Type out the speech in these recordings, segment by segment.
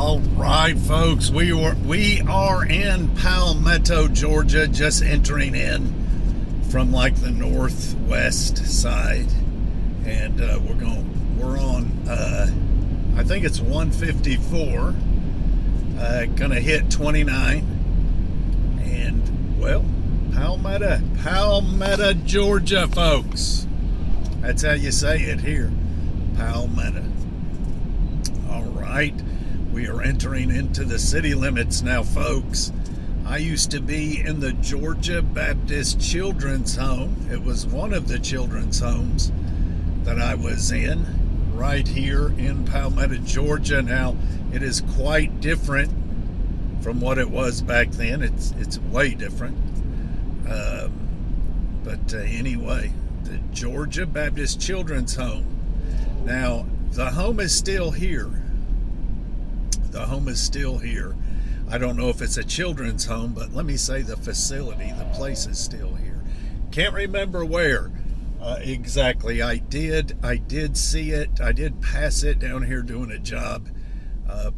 All right, folks, we are in Palmetto, Georgia, just entering in from like the northwest side, and we're on I think it's 154, gonna hit 29, and well, Palmetto, Georgia, folks. That's how you say it here, Palmetto. All right. We are entering into the city limits now, folks. I used to be in the Georgia Baptist Children's Home. It was one of the children's homes that I was in right here in Palmetto, Georgia. Now, it is quite different from what it was back then. It's way different. But anyway, the Georgia Baptist Children's Home. Now, the home is still here. The home is still here. I don't know if it's a children's home, but let me say the facility, the place is still here. Can't remember where exactly. I did see it. I did pass it down here doing a job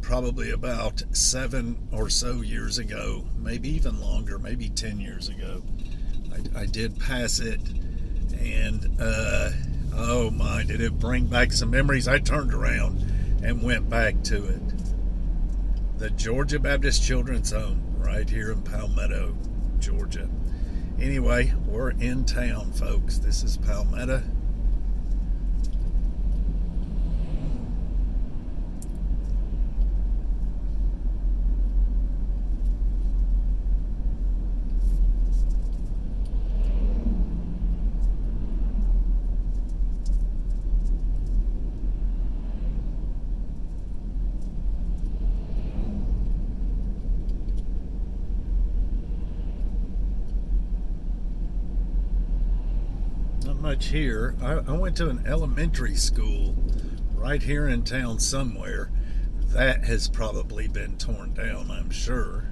probably about 7 or so years ago, maybe even longer, maybe 10 years ago. I did pass it, and oh my, did it bring back some memories. I turned around and went back to it. The Georgia Baptist Children's Home right here in Palmetto, Georgia. Anyway, we're in town, folks. This is Palmetto. Much here. I went to an elementary school right here in town somewhere. That has probably been torn down, I'm sure.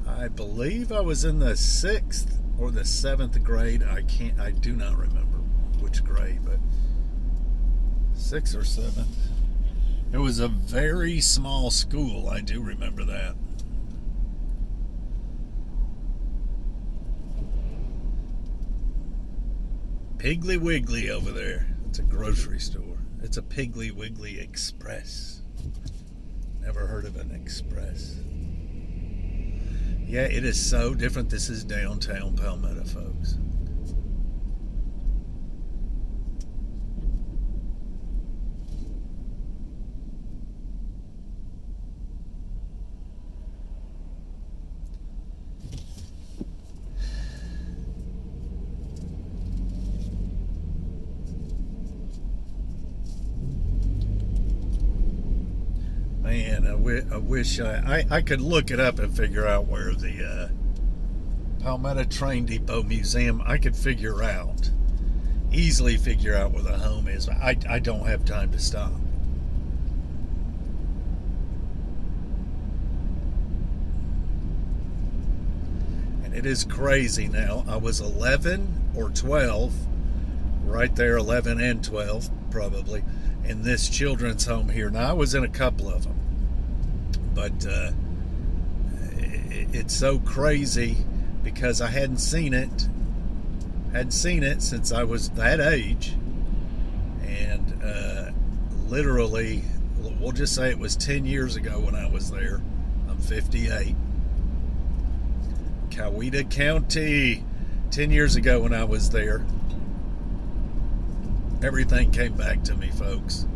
I believe I was in the 6th or the 7th grade. I do not remember which grade, but 6th or 7th. It was a very small school. I do remember that. Piggly Wiggly over there. It's a grocery store. It's a Piggly Wiggly Express. Never heard of an express. Yeah, it is so different. This is downtown Palmetto, folks. Man, I wish I could look it up and figure out where the Palmetto Train Depot Museum, I could easily figure out where the home is. I don't have time to stop. And it is crazy now. I was 11 or 12, right there, 11 and 12 probably, in this children's home here. Now, I was in a couple of them, but it's so crazy because I hadn't seen it since I was that age, and literally, we'll just say it was 10 years ago when I was there. I'm 58. Coweta County, 10 years ago when I was there. Everything came back to me, folks.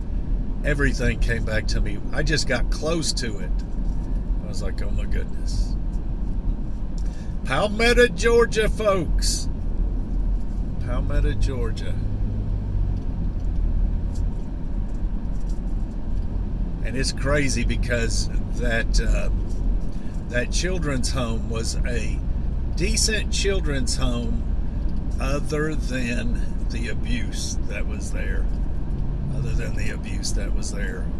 Everything came back to me. I just got close to it. I was like, oh my goodness. Palmetto, Georgia, folks. Palmetto, Georgia. And it's crazy because that children's home was a decent children's home other than the abuse that was there.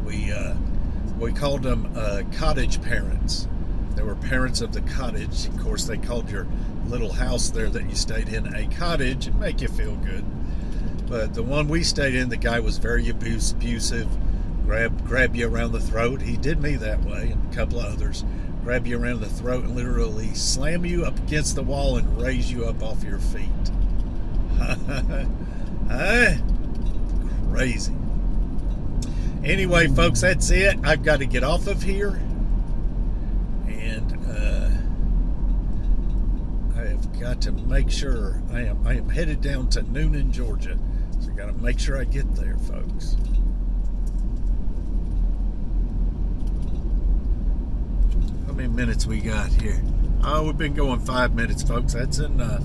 We called them cottage parents. They were parents of the cottage. Of course, they called your little house there that you stayed in a cottage and make you feel good. But the one we stayed in, the guy was very abusive, grab you around the throat. He did me that way, and a couple of others. Grab you around the throat and literally slam you up against the wall and raise you up off your feet. Crazy. Anyway, folks, that's it. I've got to get off of here, and I have got to make sure I am headed down to Noonan, Georgia. So I got to make sure I get there, folks. How many minutes we got here? Oh, we've been going 5 minutes, folks. That's enough.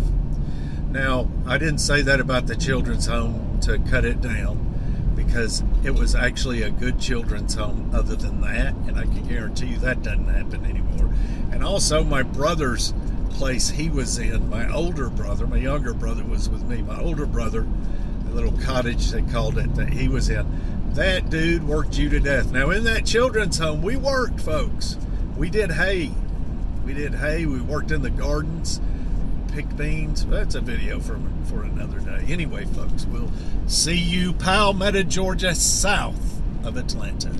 Now, I didn't say that about the children's home to cut it down, because it was actually a good children's home other than that, and I can guarantee you that doesn't happen anymore. And also, my brother's place he was in, my older brother, my younger brother was with me, my older brother, the little cottage they called it that he was in, that dude worked you to death. Now, in that children's home, we worked, folks. We did hay. We worked in the gardens, picked beans. That's a video for another day. Anyway, folks, we'll see you Palmetto, Georgia, south of Atlanta.